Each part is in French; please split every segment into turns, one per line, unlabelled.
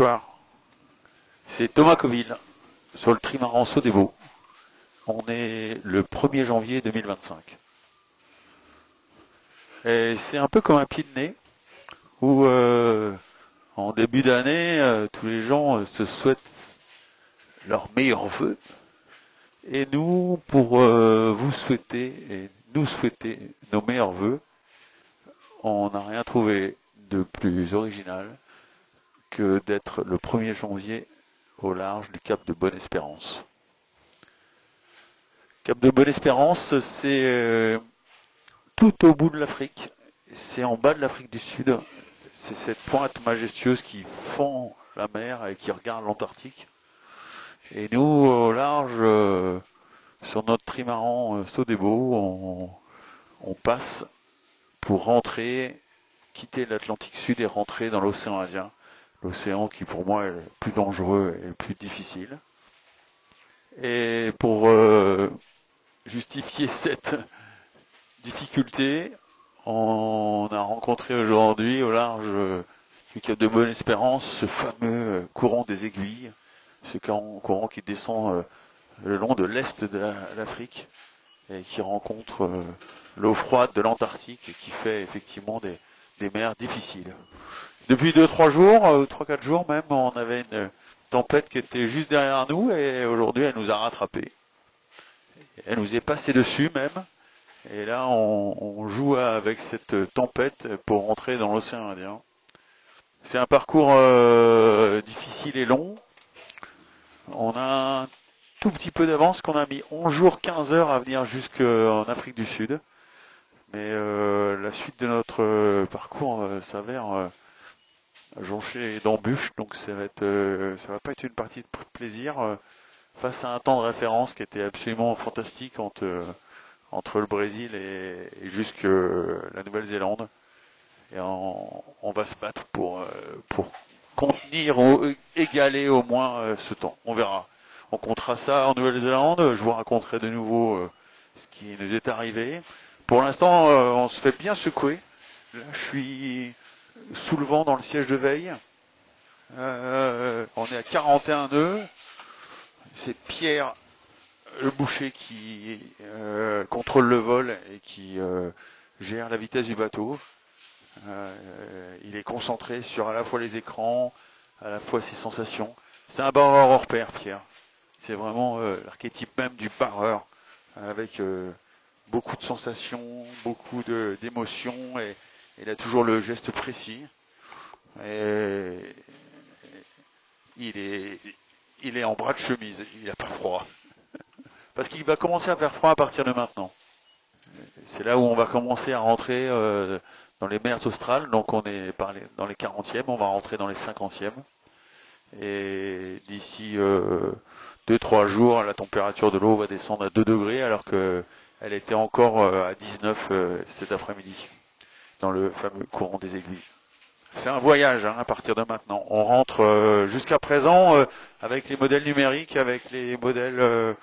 Bonsoir, c'est Thomas Coville sur le trimaran Sodebo. On est le 1er janvier 2025. Et c'est un peu comme un pied de nez où en début d'année, tous les gens se souhaitent leurs meilleurs vœux. Et nous, pour vous souhaiter et nous souhaiter nos meilleurs vœux, on n'a rien trouvé de plus original que d'être le 1er janvier au large du Cap de Bonne-Espérance. Cap de Bonne-Espérance, c'est tout au bout de l'Afrique. C'est en bas de l'Afrique du Sud. C'est cette pointe majestueuse qui fend la mer et qui regarde l'Antarctique. Et nous, au large, sur notre trimaran Sodebo, on passe pour rentrer, quitter l'Atlantique Sud et rentrer dans l'océan Indien. L'océan qui, pour moi, est le plus dangereux et le plus difficile. Et pour justifier cette difficulté, on a rencontré aujourd'hui au large du Cap de Bonne-Espérance ce fameux courant des aiguilles, ce courant qui descend le long de l'est de l'Afrique et qui rencontre l'eau froide de l'Antarctique et qui fait effectivement des mers difficiles. Depuis 2-3 jours, 3-4 jours même, on avait une tempête qui était juste derrière nous et aujourd'hui elle nous a rattrapés. Elle nous est passée dessus même. Et là, on joue avec cette tempête pour rentrer dans l'océan Indien. C'est un parcours difficile et long. On a un tout petit peu d'avance, qu'on a mis 11 jours, 15 heures à venir jusqu'en Afrique du Sud. Mais la suite de notre parcours s'avère jonché d'embûches, donc ça va pas être une partie de plaisir face à un temps de référence qui était absolument fantastique entre le Brésil et jusque la Nouvelle-Zélande. Et on va se battre pour contenir ou égaler au moins ce temps. On verra. On comptera ça en Nouvelle-Zélande. Je vous raconterai de nouveau ce qui nous est arrivé. Pour l'instant, on se fait bien secouer. Là, je suis sous le vent dans le siège de veille. On est à 41 nœuds. C'est Pierre le boucher qui contrôle le vol et qui gère la vitesse du bateau. Il est concentré sur à la fois les écrans, à la fois ses sensations. C'est un barreur hors pair, Pierre. C'est vraiment l'archétype même du barreur, avec beaucoup de sensations, beaucoup d'émotions, et il a toujours le geste précis. Et il est en bras de chemise, il n'a pas froid. Parce qu'il va commencer à faire froid à partir de maintenant. C'est là où on va commencer à rentrer dans les mers australes. Donc on est dans les 40e, on va rentrer dans les 50e. Et d'ici 2-3 jours, la température de l'eau va descendre à 2 degrés alors qu'elle était encore à 19 cet après-midi dans le fameux courant des aiguilles. C'est un voyage à partir de maintenant. On rentre jusqu'à présent avec les modèles numériques, avec les modèles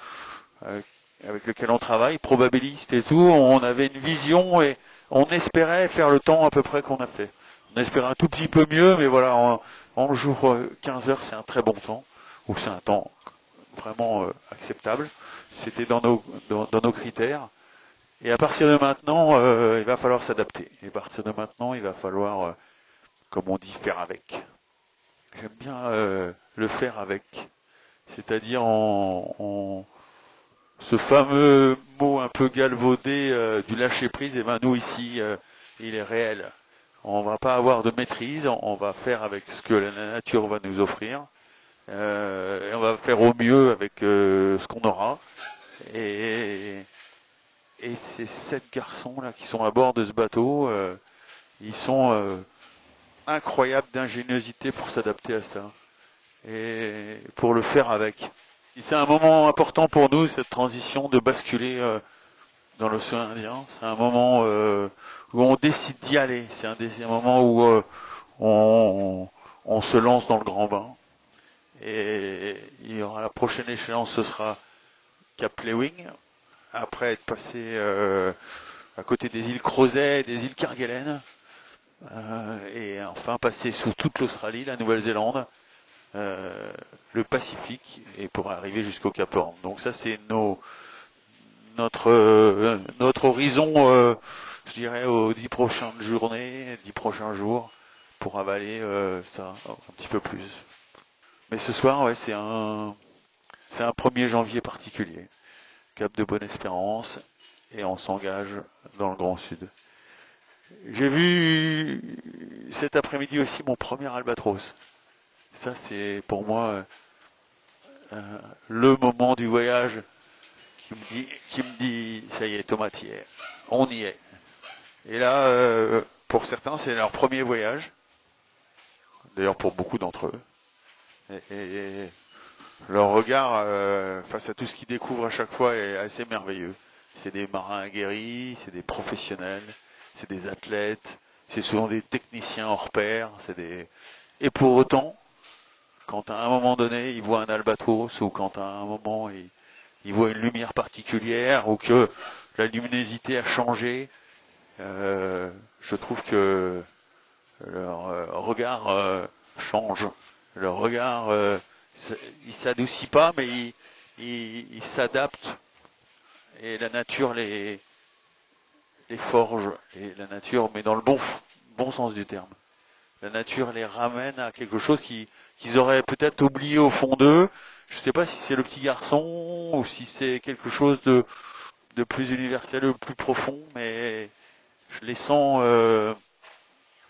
avec lesquels on travaille, probabilistes et tout. On avait une vision et on espérait faire le temps à peu près qu'on a fait. On espérait un tout petit peu mieux, mais voilà, en jour 15 heures, c'est un très bon temps, ou c'est un temps vraiment acceptable. C'était dans nos critères. Et à partir de maintenant, il va falloir s'adapter. Et à partir de maintenant, il va falloir comme on dit, faire avec. J'aime bien le faire avec. C'est-à-dire ce fameux mot un peu galvaudé du lâcher-prise, et ben nous ici, il est réel. On va pas avoir de maîtrise, on va faire avec ce que la nature va nous offrir. Et on va faire au mieux avec ce qu'on aura. Et ces 7 garçons là qui sont à bord de ce bateau, ils sont incroyable d'ingéniosité pour s'adapter à ça et pour le faire avec. Et c'est un moment important pour nous, cette transition de basculer dans l'océan Indien. C'est un moment où on décide d'y aller. C'est un moment où on se lance dans le grand bain. Et il y aura la prochaine échéance, ce sera Cap Lewing, après être passé à côté des îles Crozet et des îles Kerguelen. Et enfin passer sous toute l'Australie, la Nouvelle-Zélande, le Pacifique et pour arriver jusqu'au Cap Horn. Donc ça c'est notre horizon, je dirais aux 10 prochaines journées, 10 prochains jours pour avaler ça un petit peu plus. Mais ce soir, ouais, c'est un 1er janvier particulier. Cap de Bonne-Espérance et on s'engage dans le Grand Sud. J'ai vu cet après-midi aussi mon premier albatros. Ça, c'est pour moi le moment du voyage qui me dit, ça y est, Thomas, y est, on y est. Et là, pour certains, c'est leur premier voyage. D'ailleurs, pour beaucoup d'entre eux. Et leur regard face à tout ce qu'ils découvrent à chaque fois est assez merveilleux. C'est des marins aguerris, c'est des professionnels, c'est des athlètes, c'est souvent des techniciens hors pair. Et pour autant, quand à un moment donné ils voient un albatros ou quand à un moment ils voient une lumière particulière ou que la luminosité a changé, je trouve que leur regard change. Leur regard, il s'adoucit pas, mais il s'adapte et la nature les forge. Et la nature, mais dans le bon sens du terme. La nature les ramène à quelque chose qu'ils auraient peut-être oublié au fond d'eux. Je ne sais pas si c'est le petit garçon ou si c'est quelque chose de plus universel, de plus profond, mais je les sens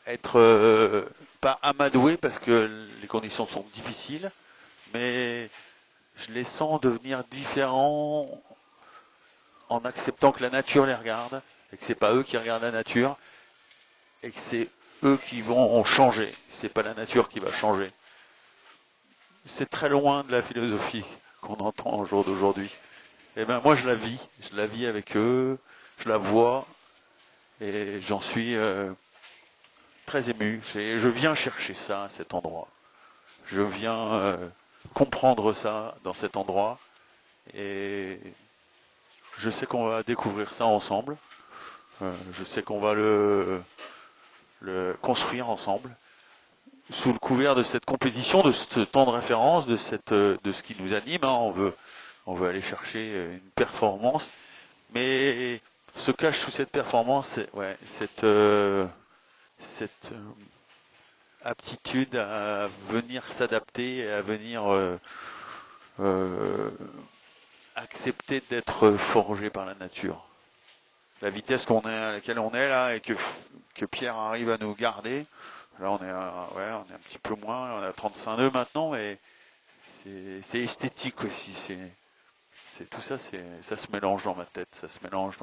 être pas amadoués parce que les conditions sont difficiles, mais je les sens devenir différents en acceptant que la nature les regarde et que c'est pas eux qui regardent la nature et que c'est eux qui vont changer. C'est pas la nature qui va changer. C'est très loin de la philosophie qu'on entend au jour d'aujourd'hui. Et ben moi je la vis avec eux, je la vois et j'en suis très ému. Je viens chercher ça à cet endroit. Je viens comprendre ça dans cet endroit et je sais qu'on va découvrir ça ensemble. Je sais qu'on va le construire ensemble sous le couvert de cette compétition, de ce temps de référence, de ce qui nous anime. Hein. On veut aller chercher une performance, mais se cache sous cette performance, ouais, cette aptitude à venir s'adapter et à venir euh, accepter d'être forgé par la nature. La vitesse à laquelle on est là et que Pierre arrive à nous garder. Là on est un petit peu moins, on est à 35 nœuds maintenant, et c'est esthétique aussi. C'est tout ça, ça se mélange dans ma tête, ça se mélange